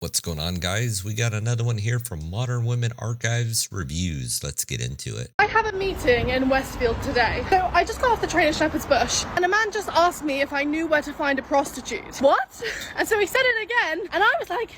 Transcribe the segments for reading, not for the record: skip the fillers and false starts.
What's going on, guys? We got another one here from Modern Women Archives Reviews. Let's get into it. I have a meeting in Westfield today. So I just got off the train at Shepherd's Bush and a man just asked me if I knew where to find a prostitute. What? And so he said it again and I was like,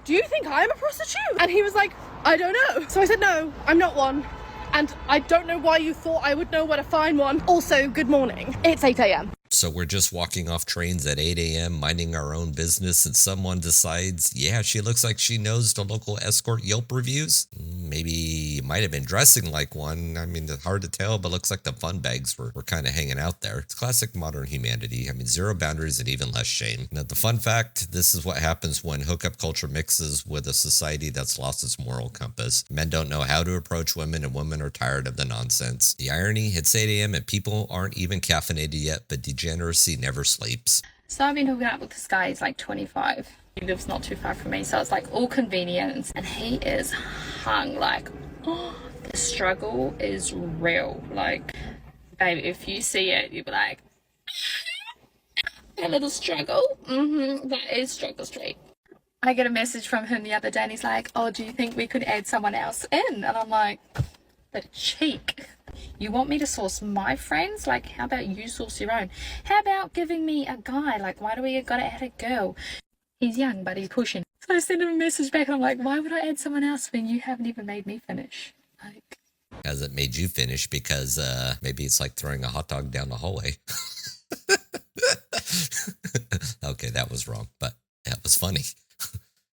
do you think I'm a prostitute? And he was like, I don't know. So I said, no, I'm not one. And I don't know why you thought I would know where to find one. Also, good morning. It's 8 a.m. So we're just walking off trains at 8 a.m., minding our own business, and someone decides, yeah, she looks like she knows the local escort Yelp reviews. Maybe might have been dressing like one. I mean, it's hard to tell, but looks like the fun bags were kind of hanging out there. It's classic modern humanity. I mean, zero boundaries and even less shame. Now, the fun fact, this is what happens when hookup culture mixes with a society that's lost its moral compass. Men don't know how to approach women, and women are tired of the nonsense. The irony, it's 8 a.m. and people aren't even caffeinated yet, but degeneracy never sleeps. So I've been hooking up with this guy, he's like 25. He lives not too far from me, so it's like all convenience. And he is hung like, oh, the struggle is real. Like, babe, if you see it, you'll be like, that little struggle, that is struggle street. I get a message from him the other day and he's like, oh, do you think we could add someone else in? And I'm like, the cheek. You want me to source my friends? Like, how about you source your own? How about giving me a guy? Like, why do we gotta add a girl? He's young, but he's pushing. So I send him a message back and I'm like, why would I add someone else when you haven't even made me finish? Like, Hasn't made you finish because maybe it's like throwing a hot dog down the hallway. Okay, that was wrong, but that was funny.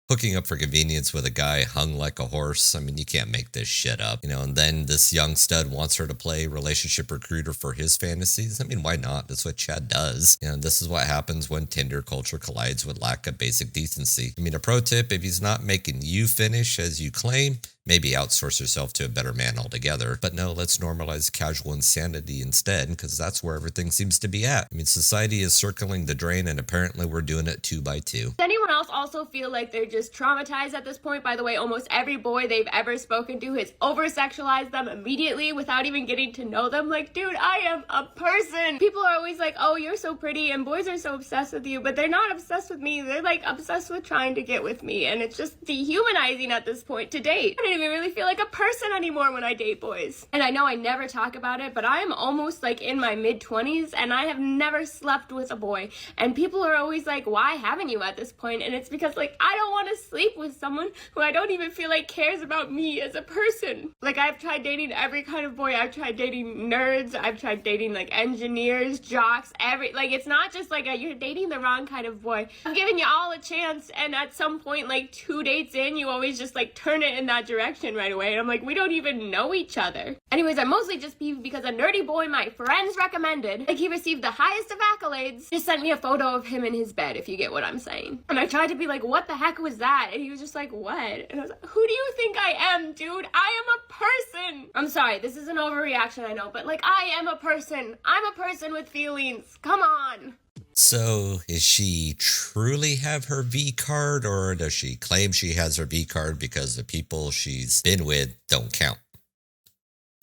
Hooking up for convenience with a guy hung like a horse. I mean, you can't make this shit up, and then this young stud wants her to play relationship recruiter for his fantasies. I mean, why not? That's what Chad does. This is what happens when Tinder culture collides with lack of basic decency. I mean, a pro tip, if he's not making you finish as you claim, maybe outsource yourself to a better man altogether. But no, let's normalize casual insanity instead, because that's where everything seems to be at. I mean, society is circling the drain, and apparently we're doing it 2 by 2. Does anyone else also feel like they're just traumatized at this point? By the way, almost every boy they've ever spoken to has over-sexualized them immediately without even getting to know them. Like, dude, I am a person. People are always like, oh, you're so pretty, and boys are so obsessed with you, but they're not obsessed with me. They're like obsessed with trying to get with me, and it's just dehumanizing at this point to date. I don't even really feel like a person anymore when I date boys. And I know I never talk about it, but I am almost like in my mid-20s, and I have never slept with a boy. And people are always like, why haven't you at this point? And it's because, like, I don't want to sleep with someone who I don't even feel like cares about me as a person. Like, I've tried dating every kind of boy. I've tried dating nerds. I've tried dating, like, engineers, jocks, like, it's not just like you're dating the wrong kind of boy. I'm giving you all a chance, and at some point, like, 2 dates in, you always just, like, turn it in that direction right away. And I'm like, we don't even know each other. Anyways, I'm mostly just peeved because a nerdy boy my friends recommended, like, he received the highest of accolades, just sent me a photo of him in his bed, if you get what I'm saying. And I tried to be like, what the heck was that? And he was just like, what? And I was like, who do you think I am, dude? I am a person. I'm sorry, this is an overreaction, I know, but, like, I am a person. I'm a person with feelings. Come on. So, does she truly have her V card, or does she claim she has her V card because the people she's been with don't count?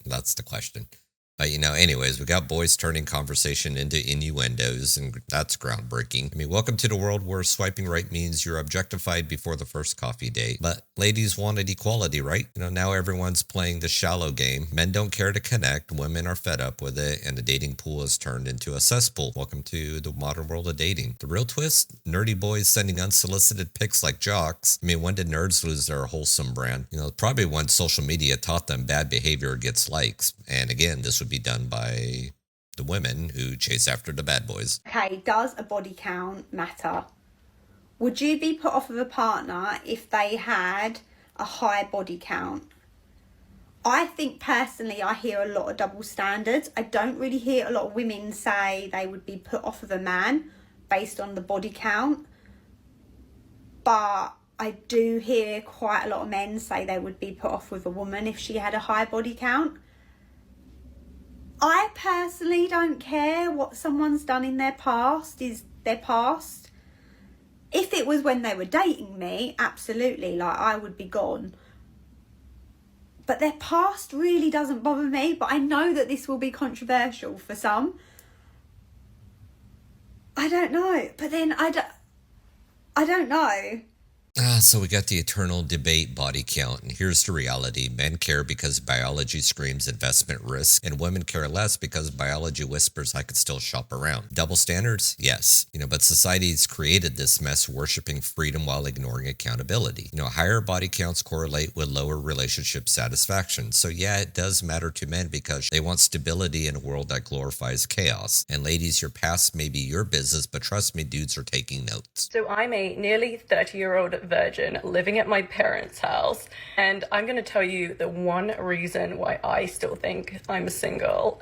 That's the question. Anyways, we got boys turning conversation into innuendos, and that's groundbreaking. I mean, welcome to the world where swiping right means you're objectified before the first coffee date. But ladies wanted equality, right? Now everyone's playing the shallow game. Men don't care to connect. Women are fed up with it, and the dating pool has turned into a cesspool. Welcome to the modern world of dating. The real twist? Nerdy boys sending unsolicited pics like jocks. I mean, when did nerds lose their wholesome brand? Probably when social media taught them bad behavior gets likes. And again, this would be done by the women who chase after the bad boys. Okay, does a body count matter? Would you be put off of a partner if they had a high body count? I think personally I hear a lot of double standards. I don't really hear a lot of women say they would be put off of a man based on the body count. But I do hear quite a lot of men say they would be put off with a woman if she had a high body count. I personally don't care what someone's done in their past is their past. If it was when they were dating me, absolutely, like, I would be gone. But their past really doesn't bother me, but I know that this will be controversial for some. I don't know, but then I don't know. So we got the eternal debate body count, and here's the reality. Men care because biology screams investment risk, and women care less because biology whispers I could still shop around. Double standards? Yes. But society's created this mess worshiping freedom while ignoring accountability. Higher body counts correlate with lower relationship satisfaction. So yeah, it does matter to men because they want stability in a world that glorifies chaos. And ladies, your past may be your business, but trust me, dudes are taking notes. So I'm a nearly 30-year-old virgin living at my parents' house, and I'm going to tell you the one reason why I still think I'm single.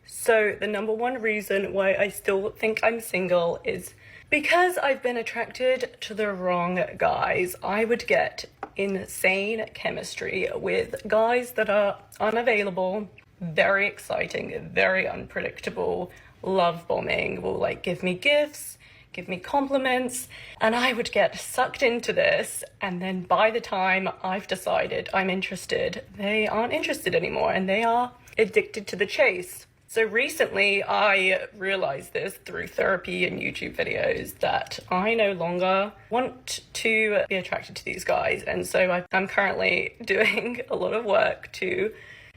So the number one reason why I still think I'm single is because I've been attracted to the wrong guys. I would get insane chemistry with guys that are unavailable, very exciting, very unpredictable, love bombing, will give me gifts, give me compliments, and I would get sucked into this, and then by the time I've decided I'm interested, they aren't interested anymore, and they are addicted to the chase. So recently I realized this through therapy and YouTube videos that I no longer want to be attracted to these guys, and so I'm currently doing a lot of work to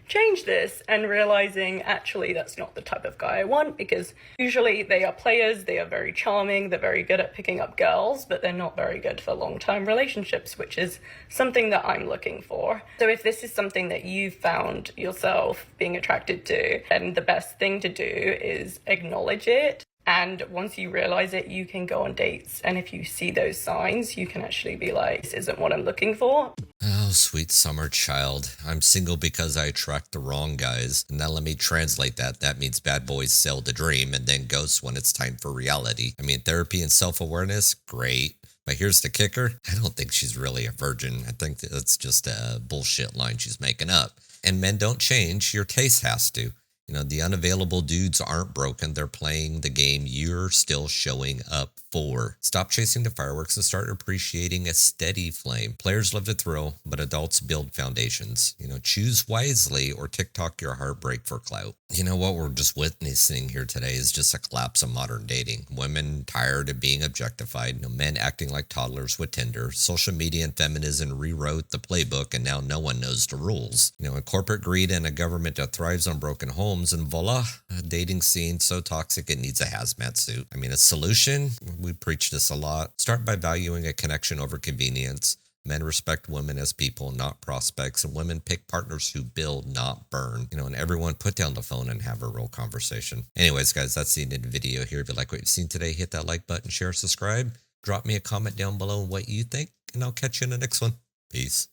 change this and realizing actually that's not the type of guy I want, because usually they are players, they are very charming, they're very good at picking up girls, but they're not very good for long-term relationships, which is something that I'm looking for. So if this is something that you've found yourself being attracted to, then the best thing to do is acknowledge it. And once you realize it, you can go on dates. And if you see those signs, you can actually be like, this isn't what I'm looking for. Oh, sweet summer child. I'm single because I attract the wrong guys. Now let me translate that. That means bad boys sell the dream and then ghost when it's time for reality. Therapy and self-awareness, great. But here's the kicker. I don't think she's really a virgin. I think that's just a bullshit line she's making up. And men don't change. Your taste has to. The unavailable dudes aren't broken. They're playing the game you're still showing up for. Stop chasing the fireworks and start appreciating a steady flame. Players love to thrill, but adults build foundations. Choose wisely or TikTok your heartbreak for clout. What we're just witnessing here today is just a collapse of modern dating. Women tired of being objectified. Men acting like toddlers with Tinder. Social media and feminism rewrote the playbook, and now no one knows the rules. And corporate greed and a government that thrives on broken homes, and voila, a dating scene so toxic it needs a hazmat suit. A solution? We preach this a lot. Start by valuing a connection over convenience. Men respect women as people, not prospects, and women pick partners who build, not burn. And everyone put down the phone and have a real conversation. Anyways, guys, that's the end of the video here. If you like what you've seen today, hit that like button, share, subscribe. Drop me a comment down below on what you think, and I'll catch you in the next one. Peace.